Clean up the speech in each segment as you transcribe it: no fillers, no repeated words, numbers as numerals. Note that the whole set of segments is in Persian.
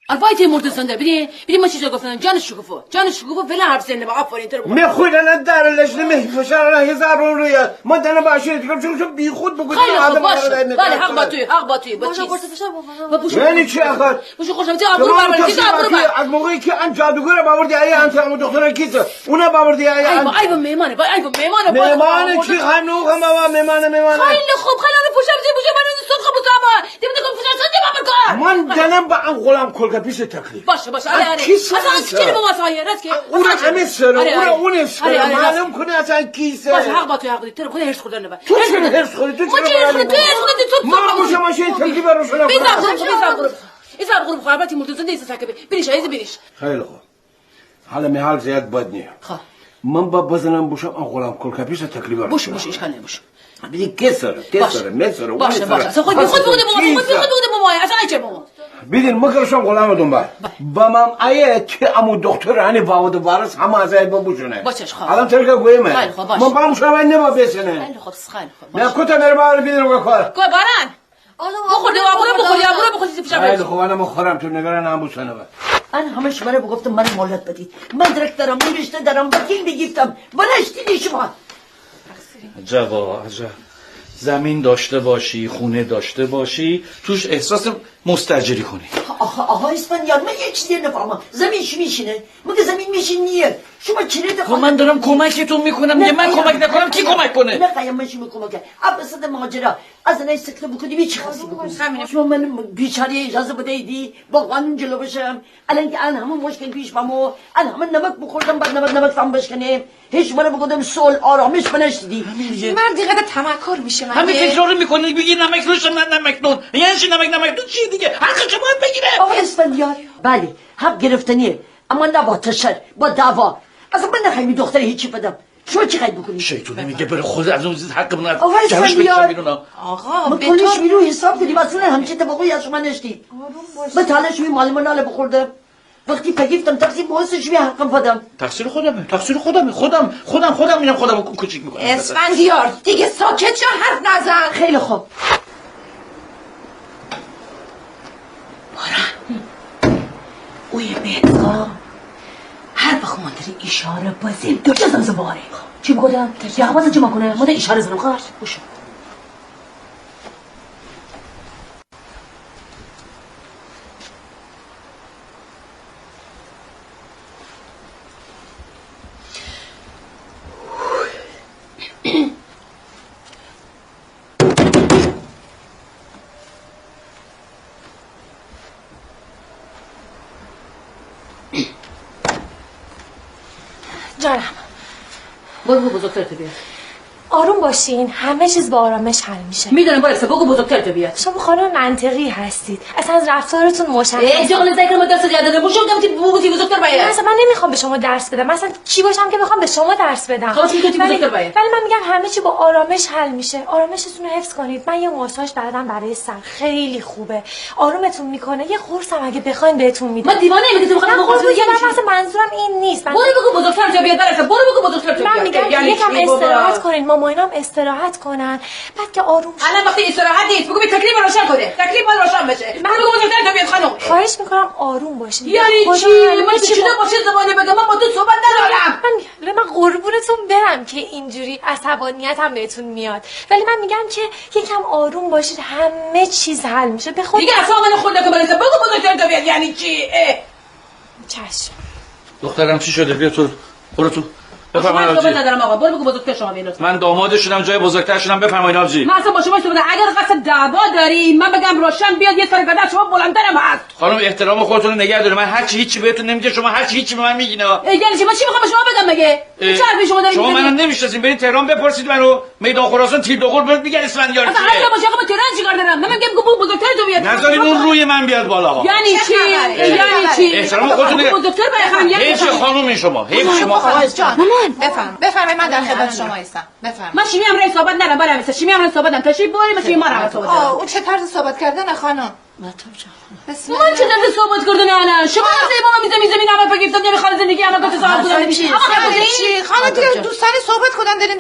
البایت مرتضی ببین ما چیزا گفتن جان شکوفو ولی حرف زنده با آفرین تو میخویدن در لجنه میفشارن هزار روی ما دنا باشه چون بی خود بگو خیلی باشه بله حق با توی با چیز یعنی چی آخر بوشو خوشم تو آبرو بر از موقعی که ان جادوگر باوردی آیا انت هم دختر کیسه اونا باوردی آیا ای با میمانه چی خانو خما میمانه خیلی خوب خیلی پوشم من صد خب تو من دلم با ان غلام کلگا پیش تکلیف باشه آره اصلا با مسایه راست که اون همه سر اون سر معلوم کنه اصلا کیسه باشه حق با تو تو کنه هرس خوردن نبا تو چه هرس خوردی تو ما موشه ماشین تکلیف رو شنا ایزا غروب خرابتی مرتضی نیست ساکه بینیش خیلی خوب حالا میحال زیاد بد نیه من با بزنم بوشم ان غلام کلگا پیش تکلیف رو باشه اشکال نمیشه بیدی کسر باشه اصلا خود بگو بابا اصلا چه بابا بیدین مکرشم غلام دنبال با من آیه که امو دکتر هنی باود وارس همه از این ببوشونه باشه خوب الان ترکه گویمه خیلی خوب من با مشاور نما بسنه خیلی خوب نه کتا میره بار بیدین رو کار کو باران بخوردی بخوردی پیشم خیلی خوب انا مخورم تو نگران هم بوسنه با من همش برای بگفتم من مولد بدید من درک دارم نوشته دارم وکیل بگیفتم بلشتی شما عجب زمین داشته باشی خونه داشته باشی توش احساس مستاجری کنی آها اسفندیار من یه چیزی نفهمم زمینش میشینه مگه زمین میشینیه شما چیره خب من دارم کمکتون میکنم یه من کمک نکنم کی کمک کنه نه قایم من شما کمک ابسط ماجرا از نه سکته بکنی چی خاصی بکنی شما من بیچاره اجازه بدهیدی با قانون جلو بشم الان که الان همون مشکل پیش بامو الان همون نمک بخوردم بعد نمک فهم بشکنه هیچ مرا بگم سول آرامش بنشدی مردی قدر تمکر میشه همین تکرار میکنی بگی نمک روش نمک نون یعنی چی نمک نون چی دیگه حق شما بگیره آقا اسفندیار بله حق گرفتنیه اما نه با تشر با دعوا اصلا من نخواهیم دختر هیچی بدم شما چی خواهید بکنید شیطونه میگه بره خود از اون حق من آقا اسفندیار آقا ما کلش میرو حساب کنیم اصلا همچه طبقی از شما نشتی به تالش می مال مناله بخوردم وقتی فگیفتم تقسیم بوسش بی حقم فدم تقصیر خودمه خودم میرم خودم کوچیک میکنم اسفندیار دیگه ساکت شو حرف نزن خیلی خوب باران اوی مهدگاه هر وقت ما داری اشاره بازیم دو جزم زباره چی بگودم؟ یا حواسم چی کنه؟ ما داری اشاره زنم خواهر بوشو جانم بگو بزرگتر بیاد آروم باشین همه چیز با آرامش حل میشه میدونم برسه بگو بزرگتر بیاد شما خانم منطقی هستید اصلا از رفتارتون مشخصه جاقل ذکر ما درس یاد دادم بوشو گفتی بگو بزرگتر بیاد مثلا من نمیخوام به شما درس بدم مثلا چی باشم که بخوام به شما درس بدم خلاص میگی بزرگتر بیاد ولی من میگم همه چی با آرامش حل میشه آرامشتون رو حفظ کنید من یه ماساژ دادم برای سر خیلی خوبه آرومتون میکنه یه قرصم اگه بخواید بهتون میدم من دیوانه میگم تو بخوام قرص بدم مثلا منظورم این نیست برو بگو بزرگتر بیاد برسه برو بگو بزرگتر بیاد من میگم یکم استراحت کنین مامانم استراحت کنن بعد که آروم الان وقتی استراحت نیست بگو تکلیف روشن کنه تکلیف روشن بشه من بگو بزرگتر بیاد خانم خواهش میکنم آروم باشین یعنی چی من چی شده باشه زبانه بگم من با تو صحبت ندارم من قربونتون برم که اینجوری عصبانیتم بهتون میاد ولی من میگم که یکم آروم باشید همه چیز حل میشه به خود دیگه اصلا من خورده که برسه بگو بزرگتر بیاد یعنی چی چشم دخترم چی شده بیا تو برو تو من صحبت ندارم آقا برو بگو بزرگتر شما بیاد من داماد شدم جای بزرگتر شدم بفرمایید آبجی من اصلا با شما صحبت اگر قصد دعوا داری من بگم روشن بیاد یه سر گذر شما بلندترم هست خانم احترام خودتون رو نگه دارید من هر چی هیچی بهتون نمیگم شما هر چی هیچی به من میگین یعنی چی من چی میخوام به شما بگم مگه چه حرفی شما دارید شما منو نمیشناسین برید تهران بپرسید منو میدان خراسان تیر دو قرب میگن اسفندیار اصلا هر جا باشه آقا تهران چیکار دارم من میگم بگو بزرگتر تو بیاد نذارین اون روی من بیاد بالا یعنی چی یعنی چی احترام خودتون بزرگتر بخوام یعنی هیچ خانم شما هیچ شما بفرمایید من در خدمت شما هستم بفرمایید من شیمی هم رئیس صحبت ندارم برام شیمی هم صحبت ندارم تشریف بیارید من شیمی ما رو صحبت دارم اون چه طرز صحبت کردن خانم مطلب جان من چه دنده صحبت کردن الان شما از ما میزه نمک بگیرید نمیخواد زندگی اما تو ساعت بودن چی خانم دیگه دوستانه صحبت کردن دارین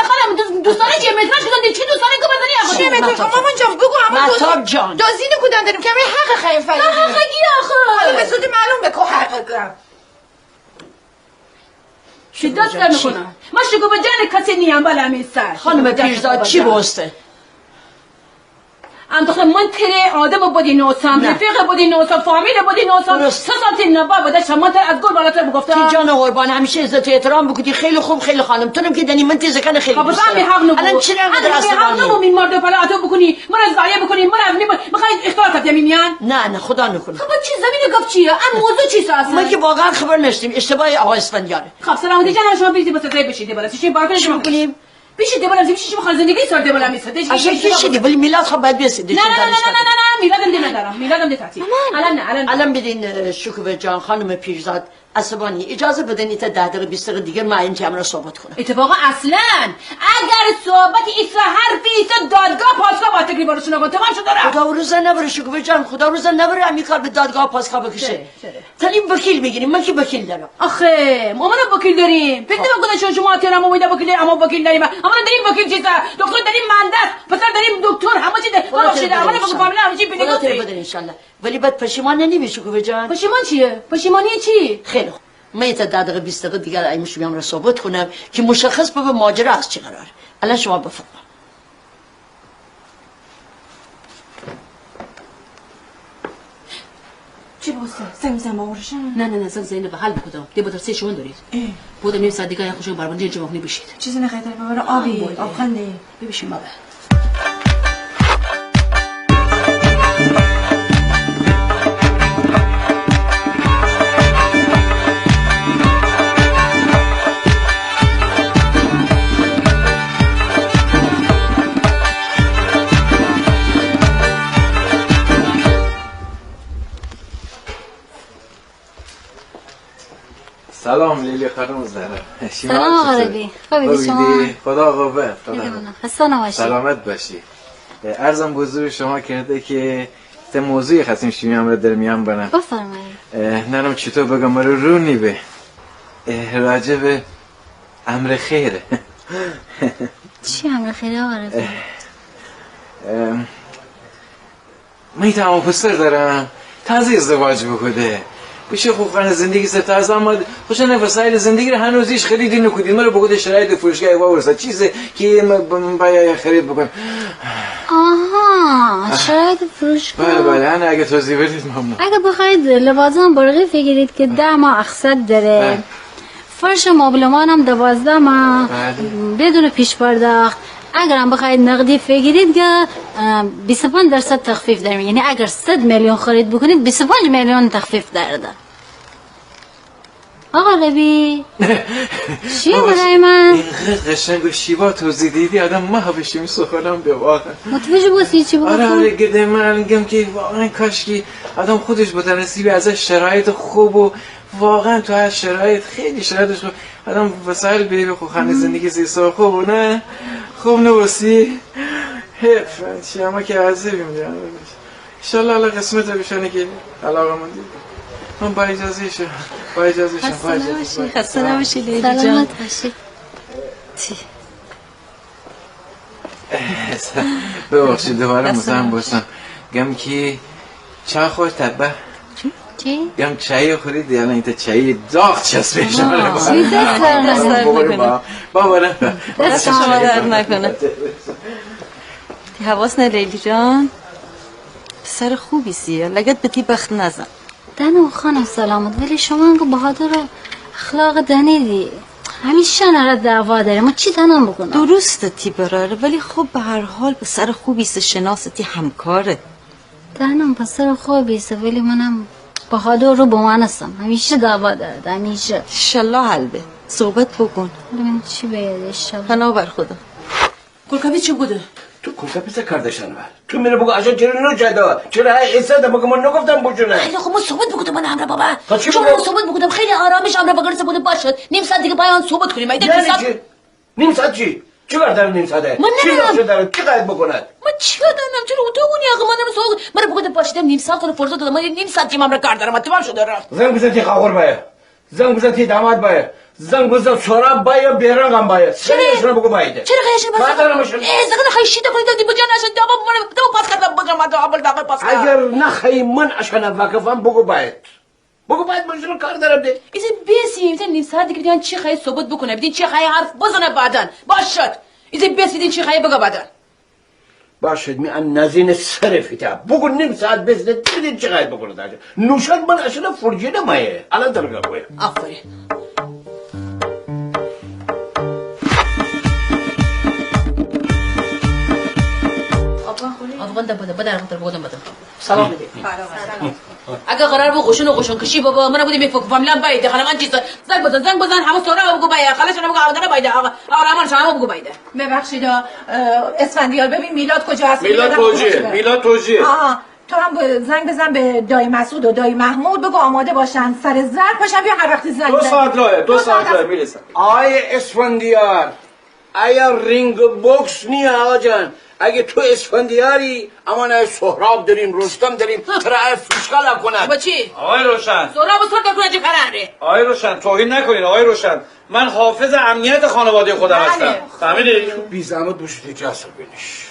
خانم دوستانه چه مترش کردن چی دوستانه که بدنی چی متر مامان جان بگو اما مطلب جان دزدین کودن داریم که همین حق خیلی فایده حق کی آخه به زودی معلوم بکو حق شدت نمیکنم من شگو به جان کسی نیم بالا میسر خانم پیرزاد چی بوسته ام دختر من تره آدم بودی نوسم رفیق بودی نوسم فامیل بودی نوسم 3 ساعت نبا بوده شما تر از گل بالاتر بگفتم کی جان قربان همیشه عزت و احترام بکنی خیلی خوب خیلی خانم تو که دنی من تیزکن خیلی خب من حق نبود الان چی نمیدونم حق نبود این مرد پلا اتو بکنی من از ضایع بکنی من از میخواید اختار کنم میان نه خدا نکنه خب چی زمین گفت چیه ام موضوع چی اصلا من که واقعا خبر نشتیم اشتباه آقا اسفندیاره خب سلامتی جان شما بیزی بس زای بشید بالا چی بارکنش کنیم بشید بالا چی میخواد زندگی سر بالا میسه اصلا چی ولی میلاد خب باید بیسید نه میلادم دی ندارم میلادم دی تعطیل الان بدین شکوه جان خانم پیرزاد عصبانی اجازه بدین تا 10 دقیقه 20 دقیقه دیگه من این رو صحبت کنم اتفاقا اصلا اگر صحبت ایسا حرفی ایسا دادگاه پاسگاه با تکلیف برسونه کن تمام شد داره خدا روزا نبره شکوه جان خدا روزا نبره همین کار به دادگاه پاسگاه بکشه تلیم وکیل میگیریم من که وکیل دارم آخه ما وکیل داریم فکر نمی‌کنم شما احترام امید وکیل اما وکیل داریم اما داریم وکیل چیزا دکتر داریم مهندس پسر داریم دکتر همه چیز باشه اما بگو فامیل همه چی بنگاه بده ان شاء الله ولی بعد پشیمان نمیشی شکوه جان پشیمان چیه پشیمانی چی خیلی خوب من تا 10 دقیقه 20 دقیقه دیگه ایمش میام رو صحبت کنم که مشخص به ماجرا از چی قرار الان شما بفرمایید چی بوسته زمزمه آورشن نه زنگ به حل بکدم دی بود سه شون دارید بودم نیم ساعت دیگه خوشم بربندی جمع کنی بشید چیزی نخیده ببره آبی آب خنده ببیشیم بابا سلام لیلی خانم زهرا سلام آقا ربی خوبی شما خدا قوت خسته نباشی سلامت باشی عرضم بزرگ شما کرده که تا موضوعی خواستیم شیمیام رو در میان برم بفرمایید نرم چطور بگم رو نیبه راجع به امر خیره چی امر خیره آقا ربی من تمام پسر دارم تازه ازدواج بکنه بشه خوبخانه زندگی سفت از اما خوشنه وسایل زندگی رو هنوزیش خریدی نکودید من رو بگوده شرایط فروشگاه وارسا چیزی که من باید خرید بکنم آها شرایط فروشگاه بله اگه توضیح بدید ممنون اگه بخواید لوازم برقی بگیرید که 10 ماه اقساط داره فرش مبلمان هم 12 ماه بدون پیش پرداخت اگر هم بخواید نقدی بگیرید که 25% تخفیف داریم یعنی اگر 100 میلیون خرید بکنید 25 میلیون تخفیف داره آقا ربی چی برای من اینقدر قشنگ و شیوا توضیح دیدی آدم ما بشیم سخنم به واقعا متوجه باشی چی بگم آره گده من میگم که واقعا کاشکی آدم خودش با نصیبی ازش شرایط خوب و واقعا تو هر شرایط خیلی شرایطش خوب آدم وسایل بیه خوب خانه زندگی زیسا خوب و نه خوب نباسی حیف چی اما که عرضه بیمونیم انشالله الله قسمت بشنه که علاقه من دید من با اجازه شم خسته نباشی لیلی جان سلامت باشی ببخشید دوباره مزاحم باشم گم که چای خوش تبه چی؟ گم چای خورید یعنی این تا چای داغ چسبه شما چی دست نکنه بابا نه دست شما درد نکنه حواس نه لیلی جان سر خوبی سیه لگت به تی بخت نزن دنو خانم سلامت ولی شما انگو بهادر اخلاق دنیدی همیشه نره دعوا داره ما چی تنم بکنم درسته تی براره ولی خب به هر حال به سر خوبی سه شناستی همکاره دنم پسر خوبیسته ولی منم بهادر رو با من هستم همیشه دعوا داره همیشه انشالله حلبه صحبت بکن من چی باید انشالله پناه بر خدا کلکاوی چی بوده تو کلکاپیسه کردشن تو میره بگو اصلا چرا نجدا چرا ایساده بگو من نگفتم بجونه خیلی خب ما صحبت بکنم من امر بابا تا چی چون بگم؟ ما صحبت بکنم خیلی آرامش امر بگرسه بوده باشد نیم ساعت دیگه پایان صحبت کنیم ایده یعنی چی؟ نیم ساعت چی؟ چیکار داره نیم ساعته؟ من چی نمیدونم. نقشه داره؟ چی قاید بکند؟ من چیکار دارم چرا اتاقونی آقا منم سوق من بگم باشیدم نیم ساعت کنه فرصت دادم من نیم ساعت تیمم را کار دارم تمام شده رفت زنگ بزن تی خواهر بایه زنگ بزن تی داماد بایه زنگ بزن سراب بایه بیرنگم بایه سریعشون بگو بایده چرا خیشن بعد دارمشون زنگ خیشی کنید دادی بجا نشد دابا پاس کردم بجا ما دابا پاس اگر نخی من عشان واقفم بگو باید بگو باید مجرم کار دارم ده ایزی بیسی میتونی نیم ساعت دیگه بیان چی خیلی ثبت بکنه بدین چی خیلی حرف بزنه بعدن باشد ایزی بیسی بدین چی خیلی بگه بعدن باشد می ان نزین صرفیتا بگو نیم ساعت بزنه دیدین چی قاید بکنه داشت نوشد من عشان فرجی نمایه الان درگاه بایه آفرین افغان ده بده بده خاطر بودم بده سلام میده اگه قرار بود قشون کشی بابا من بودم میفک فامیلم باید خاله من چیز زنگ بزن همه سورا بگو باید خاله شما بگو آدم باید آقا رحمان شما بگو باید ببخشید اسفندیار ببین میلاد کجا هست؟ میلاد توجیه آها تو هم زنگ بزن به دایی مسعود و دایی محمود بگو آماده باشن سر زر پاشن بیا هر وقتی زنگ 2 ساعت راهه 2 ساعت راه میرسن آی اسفندیار ایا رینگ بوکس نیه آقا جان اگه تو اسفندیاری اما نه سهراب داریم رستم داریم ترای فشکال کند با چی؟ آقای روشن سورا بسر کنه چه قراره آقای روشن توهین نکنین آقای روشن من حافظ امنیت خانواده خودم هستم فهمیدی؟ بی زحمت باشید اجازه بینش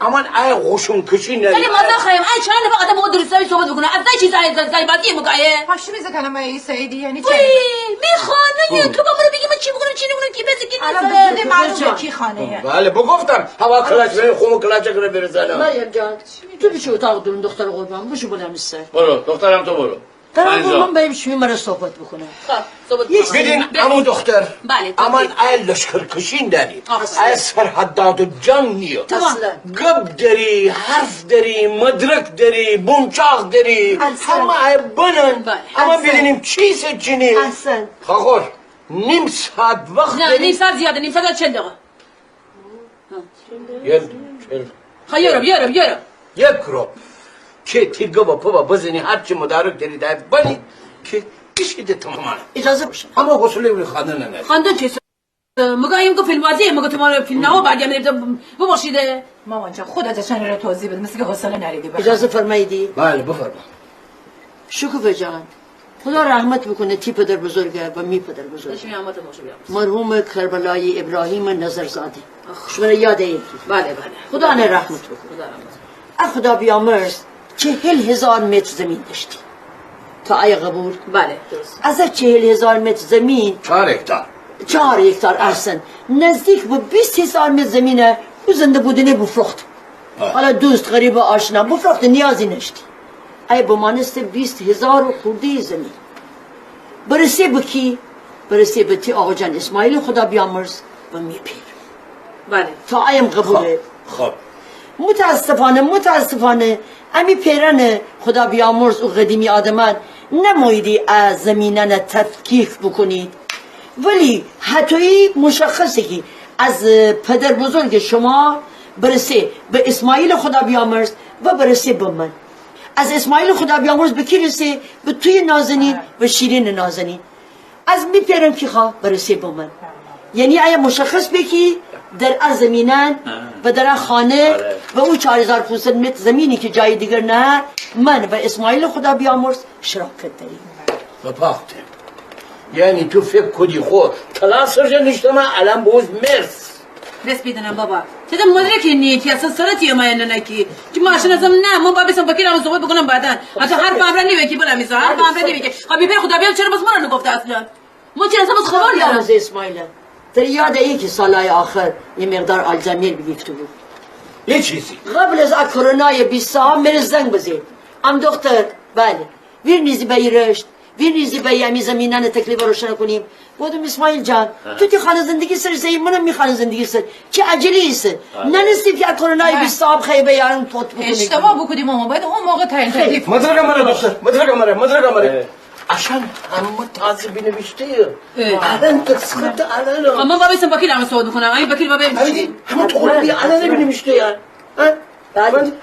اما ای قشون کشی ندید ولی مازن خیم ای چند نفر آدم بود درستایی صحبت بکنه از چی زای بازی مگایه پاشو میزه کلمه ای سعیدی یعنی چی؟ میخوانه تو با من بگی من چی بکنم چی نکنم کی بسی کی الان بده معلومه کی خانه بله بگفتم هوا کلاچ بریم خونو کلاچ کنه برزنم مریم جان تو بیشو اتاق دارون دختر قربان بشو بلند میسته برو دخترم تو برو دارم قربان بریم شمی مرا صحبت بکنه بدین امو دختر بله امان ای لشکر کشین داری ای سرحدات و جنگ نیو اصلا گب داری حرف داری مدرک داری بونچاق داری همه ای بنن اما ببینیم چیز چینی احسن خاخور نیم ساعت وقت نه داری نیم ساعت زیاده نیم ساعت چند دقیقه یارم یک رو که تیگه با پا بزنی هرچی مدارک داری دای بانی که کشیده تماما اجازه بشه همه حصوله بری خواندن ننه خواندن چیست؟ مگه که فیلم بازیه مگه تو فیلم نما بعد میرم ببخشیده مامان جان خودت چنین رو توضیح بده مثل که حوصله نریدی بخوام. اجازه فرماییدی بله بفرما شکوفه جان خدا رحمت بکنه تی پدر بزرگه و می پدر بزرگه مرحوم کربلای ابراهیم نظرزاده شما یاد این بله خدا نه رحمت بکنه خدا بیامرز 40,000 متر زمین داشتی تا ای قبول بله درست از 40,000 متر زمین 4 هکتار 4 هکتار احسن نزدیک به 20,000 متر زمینه او زنده بودنه بفروخت حالا دوست غریب و آشنا بفروخت نیازی نشتی ای بمانست 20,000 خورده زمین برسه بکی برسه به تی آقا جان اسماعیل خدا بیامرز و میپیر بله تا ایم قبوله خب متاسفانه امی پیرن خدا بیامرز و قدیمی آدمان نمایدی از زمینن تفکیک بکنید ولی حتی مشخصه که از پدر بزرگ شما برسه به اسماعیل خدا بیامرز و برسه به من از اسماعیل خدا بیامرز به کی رسه به توی نازنین و شیرین نازنین از می پیرن که خواه برسه به من یعنی آیا مشخص بکی در از زمینن و در خانه و اون 4,500 متر زمینی که جای دیگر نه من و اسماعیل خدا بیامرز شراکت داریم بپاخته یعنی تو فکر کدی خود تلاس سرجه نشتما الان بوز مرس بس بیدنم بابا چطور مدرکی نیت یا سرطی ما نکی که ماشین ازم نه من با بسم وکیلم صحبت بکنم بعدن حتی هر بابا نمیگه بلا میذار هر بابا نمیگه خب ببین خدا بیام چرا بس من نگفته اصلا ما چرا بس خبر دارم از اسماعیل در یاد ای که سالهای آخر یه مقدار آلزایمر بگیفته بود یه چیزی قبل از کرونای 20 سال میره زنگ بزید ام دختر بله ویر نیزی به رشت ویر نیزی به یمی زمینان تکلیف روشن کنیم بودم اسماعیل جان تو تی خانه زندگی سر زی منم میخوام زندگی سر چه عجلی است ننستی که کرونای 20 سال خیبه یارم توت بکنی اشتباه بکنیم مامان باید اون موقع تعیین تکلیف مدرک دکتر مدرک عشان همه تازه بنوشته الان تسخط الان من با بسم وکیلم صحبت بکنم این وکیل بابا همه تو قلبی الان بنوشته یا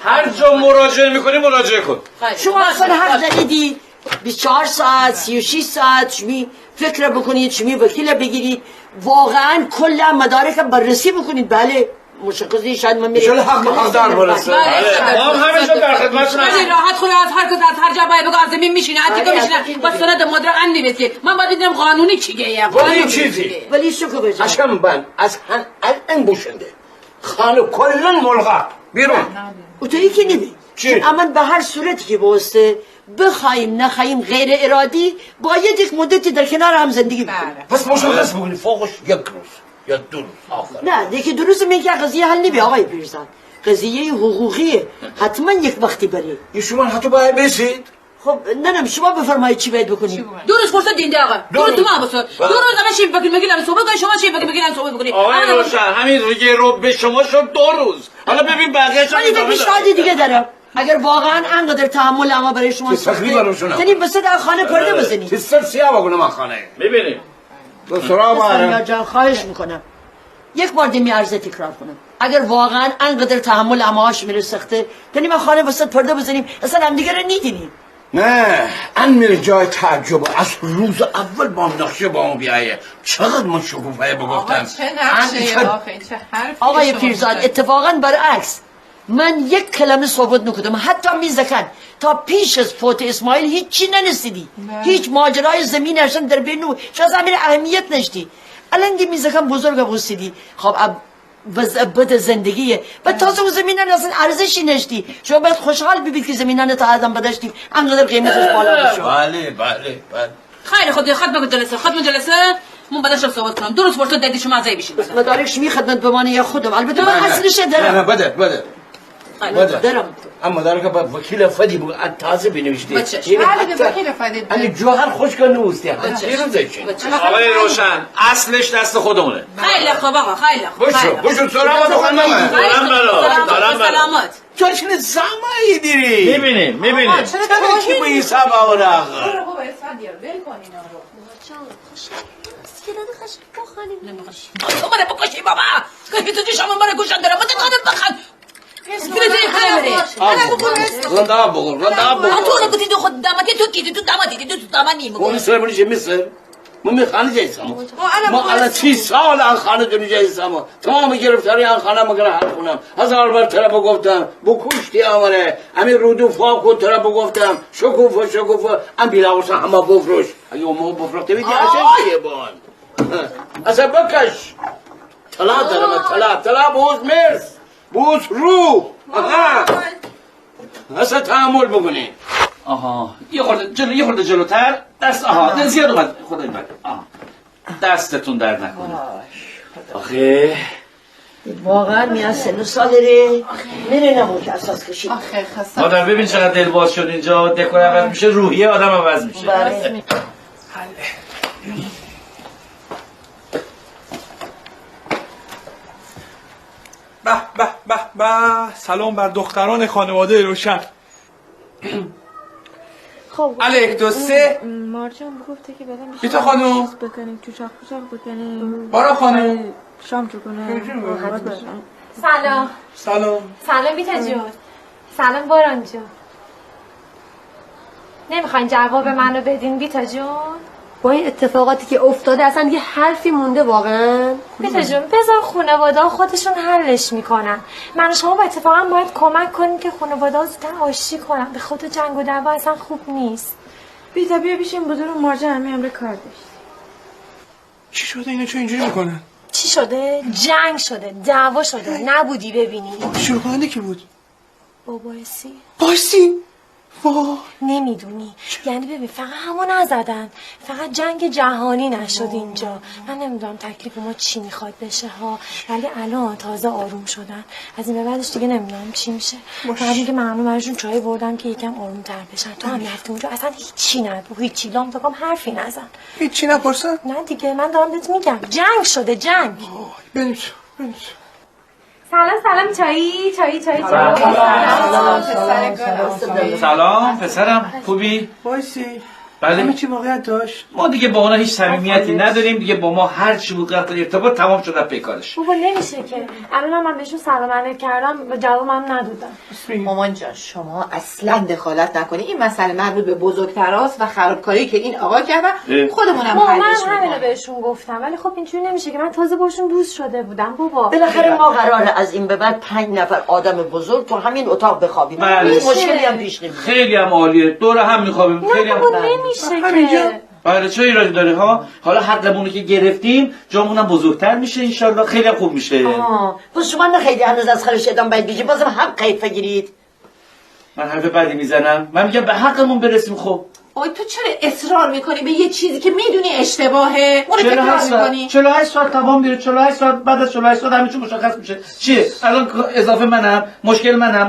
هر جا مراجعه میکنی مراجعه کن شما اصلا حق دارید 24 ساعت 36 ساعت شمی فکر بکنید شمی وکیل بگیرید واقعا کل مدارک بررسی بکنید. بله مشخصی شاید من میرم ان حق دار برسه. ما هم همیشه در خدمتتون خیلی هستیم. راحت خود از هر جا باید بگو از زمین میشینه انتیکا میشینه با سند مدرک انیویسی. من باید بدونم قانونی چی گیه. ولی چیزی ولی شکو بجا اشکم بند از الان بوشنده خانه کلن ملغا بیرون. او تو یکی نمی چی؟ اما به هر صورتی که باسته بخوایم نخوایم غیر ارادی باید یک مدتی در کنار هم زندگی بکنیم. پس مشخص بکنی فوقش یک روز یا 2 روز آخر. نه دیگه 2 روز میگه قضیه حل نمی آقای پیرزاد. قضیه حقوقیه حتما یک وقتی بره. این شما حتی باید بسید. خب نه شما بفرمایید چی باید بکنیم. 2 روز فرصت دینده آقا. 2 روز تو ما بسو. 2 روز همه شیف بگیر میگیرم صبح کنی شما شیف بگیرم صبح بکنی. آقای روشن همین دیگه رو به شما شد 2 روز. حالا ببین بقیه‌اش هم ولی به پیشنهادی دیگه دارم. اگر واقعا انقدر تحمل اما برای شما تقریبا روشن. یعنی بس در خانه پرده بزنید. تستر سیاه بگونه من خانه. میبینی سلام سریا علیکم. جان خواهش میکنم یک بار دیگه عرضه تکرار کنم اگر واقعا انقدر تحمل اماهاش میره سخته یعنی من خانه وسط پرده بزنیم اصلا هم دیگه رو نیدینیم. نه ان میره جای تعجب از روز اول با نقشه با اون بیایه چقدر من شکوفه بگفتم. چه نقشه آخه چه حرفی آقای شما پیرزاد می‌زنید؟ اتفاقا برعکس من یک کلمه صحبت نکردم حتی میزکن تا پیش از فوت اسماعیل هیچی ننسیدی هیچ ماجرای زمین ارشن در بینو شاید همین اهمیت نشتی الان دی میزکن بزرگ بوسیدی. خب اب وضع بد زندگیه و تازه اون زمینان اصلا ارزشی نشتی. شما باید خوشحال ببینید که زمینان تا آدم بدشتیم انقدر قیمتش بالا بشه. بله. خیلی خود ختم جلسه من بعدش صحبت کنم. 2 روز فرصت دادی شما ازای بشین. مدارکش می خدمت بمانه یا خودم البته من اصلش نه دارم. بده. دارم اما داره که با وکیل فدی بود تازه بنوشته. بله به وکیل فدی علی جوهر خوشگاه نوسته. آقای روشن اصلش دست خودمونه. خیلی خوب آقا خیلی خوب. بشو سلامت بخونم سلامت. تو چنین زمایی دیری. میبینی چرا کی به این سبا و رقا بابا اسفندیار ول کن اینا رو. تو منو بکشی بابا. که تو چشم منو گوشم داره. من قادر بخوام. رنده بگو تو بودی تو خود دامادی تو کی تو دامادی ما مصر منیشه مصر ما میخانه جایستم ما الان 30 سال ان خانه دونی جایستم تمام گرفتاری ان خانه مگر حل کنم 1000 بار طرف گفتم بکشتی آمره همین رودو فاکو طرف گفتم شکوفا ام بیلاورسا همه بفروش اگه ما بفروخته بیدی عشق بان اصلا بکش طلا دارم طلا بوز مرس بوز رو اصلا تحمل بکنی. آها یه خورده جلوتر دست. آها زیاد اومد خدای من. دستتون درد نکنه. آخه واقعا میاد سن و سال داره میره نمون که اساس کشید. آخه خسته. مادر ببین چقدر دل باز شد اینجا. دکور عوض میشه روحیه آدم عوض میشه. بله. به سلام بر دختران خانواده روشن. خب الک 2 3 مارجان گفته که بریم بیتا خانم بکنیم چوچاق بکنیم بارا خانم شام جو کنیم. سلام بیتا جون. سلام باران جون. نمیخواین جواب منو بدین بیتا جون؟ با این اتفاقاتی که افتاده اصلا یه حرفی مونده واقعا؟ بیتا جون بذار خانواده ها خودشون حلش میکنن. من و شما با اتفاقا باید کمک کنیم که خانواده ها زودتر آشتی کنن. به خود جنگ و دعوا اصلا خوب نیست. بیتا بیا بیشیم بودور و مارجان همه امره کار داشت. چی شده اینا چه اینجوری میکنن؟ چی شده؟ جنگ شده، دعوا شده. نبودی ببینی. شروع کننده کی بود؟ بابایسی. وای نمیدونی یعنی ببین فقط همو نزدن فقط جنگ جهانی نشد اینجا. من نمیدونم تکلیف ما چی میخواد بشه ها ولی الان تازه آروم شدن. از این به بعدش دیگه نمیدونم چی میشه. فقط میگه ممنون براشون چای بردم که یکم آروم تر بشن. تو هم رفتی اونجا اصلا هیچی نگو هیچی لام تکام حرفی نزن. هیچی نپرسن؟ نه دیگه من دارم بهت میگم جنگ شده جنگ. بریم سلام چایی. سلام پسرم خوبی؟ بایسی بله همه چی واقعیت داشت. ما دیگه با اونا هیچ صمیمیتی نداریم دیگه، با ما هر چی بود قطع ارتباط تمام شد پیکارش. بابا نمیشه که الان من بهشون سلام علیک کردم و جوابم ندادن. مامان جان شما اصلا دخالت نکنی، این مسئله مربوط به بزرگتراست و خرابکاری که این آقا کردن خودمونم حلش من همینو بهشون گفتم، ولی خب اینجوری نمیشه که من تازه باشون دوست شده بودم بابا. بالاخره ما قراره از این به بعد 5 نفر آدم بزرگ تو همین اتاق بخوابیم. هیچ مشکلی هم پیش نمیاد. خیلی هم عالیه، دور هم میخوابیم. خیلی هم نمیشه که. بله چه ایرادی داره ها؟ حالا حقمونو که گرفتیم جامونم بزرگتر میشه انشالله، خیلی خوب میشه. بس شما نه خیلی هنوز از خرش ادام باید بگی، بازم حق قیف گیرید. من حرف بدی میزنم؟ من میگم به حقمون برسیم. خب آی تو چرا اصرار میکنی به یه چیزی که میدونی اشتباهه؟ اون رو تکرار میکنی. 48 ساعت تمام میره، 48 ساعت بعد از 48 ساعت همه چی مشخص میشه. چیه؟ الان اضافه منم،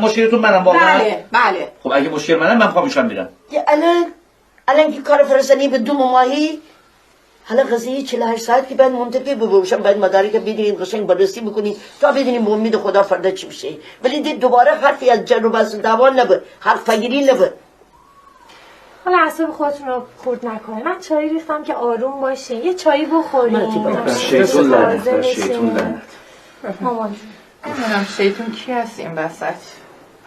مشکلتون منم واقعا. بله. خب اگه مشکل منم من پا میشم میرم. الان که کار فرستنی به 2 ماهی، حالا قضیه 48 ساعت که باید منتفی ببوشم، باید مدارک بدین قشنگ بررسی بکنین تا بدونیم به امید خدا فردا چی میشه. ولی دید دوباره حرفی از جر و بحث دعوا نبود، حرف فگیری نبود. حالا اعصاب خودتون رو خورد نکنید. من چای ریختم که آروم باشین، یه چایی بخورین. شیطون لعنت. مامان نمیدونم شیطون کی هست این وسط؟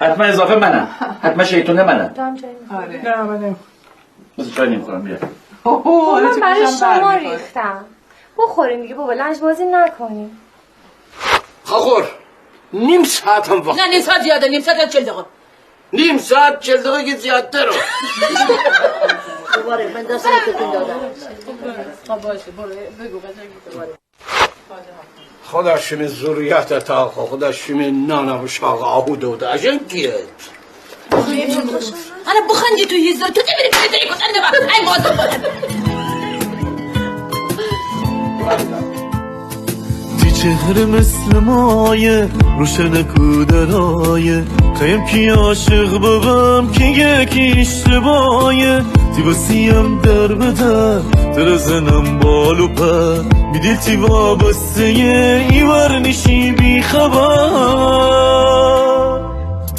حتما اضافه منم، حتما شیطونه منم. آره. نه من مثل چای نمیخورم میرم. من برای شما ریختم. بخورین دیگه بابا، لجبازی نکنین. خور نیم ساعت هم وقت. نه نیم ساعت زیاده، نیم ساعت 40 دقیقه. نیم ساعت 40 دقیقه که زیادتر رو. دوباره من دستم تکون دادم. خدا شمی ذریت تا خدا شمی نانم شاق آهو دوده عجب کیه. انا بخندی تو هزار تو تبری تبری کن انا بقى ای باز تی چهره مثل مایه روشن کودرایه خیم کی عاشق بابم که یکی اشتباهه تی بسیم در بدر در زنم بالو پر میدیل تی وابسته ایور نشی بی خبر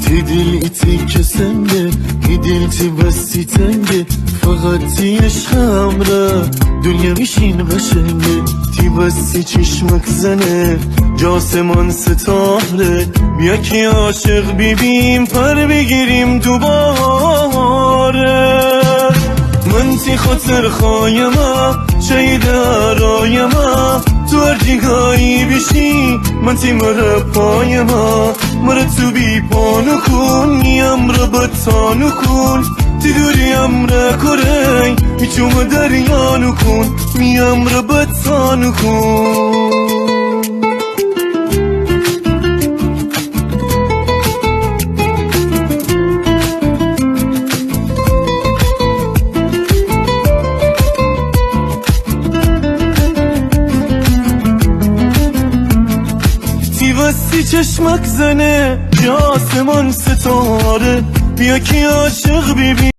تی دل ایتی کسنگه تی دل تی بستی تنگه فقط تی عشقم را دنیا میشین قشنگه تی بستی چشمک زنه جاسمان ستاره بیا که عاشق بیبیم پر بگیریم دوباره من تی خاطر خایما شهید رایما تو ارجیگایی بشی من تی مره پایما مره تو بی پانو کن میم را بطانو کن تی دوریم را کرای میچوم دریانو کن میم را بطانو کن بستی چشمک زنه که آسمان ستاره بیا که عاشق بیبی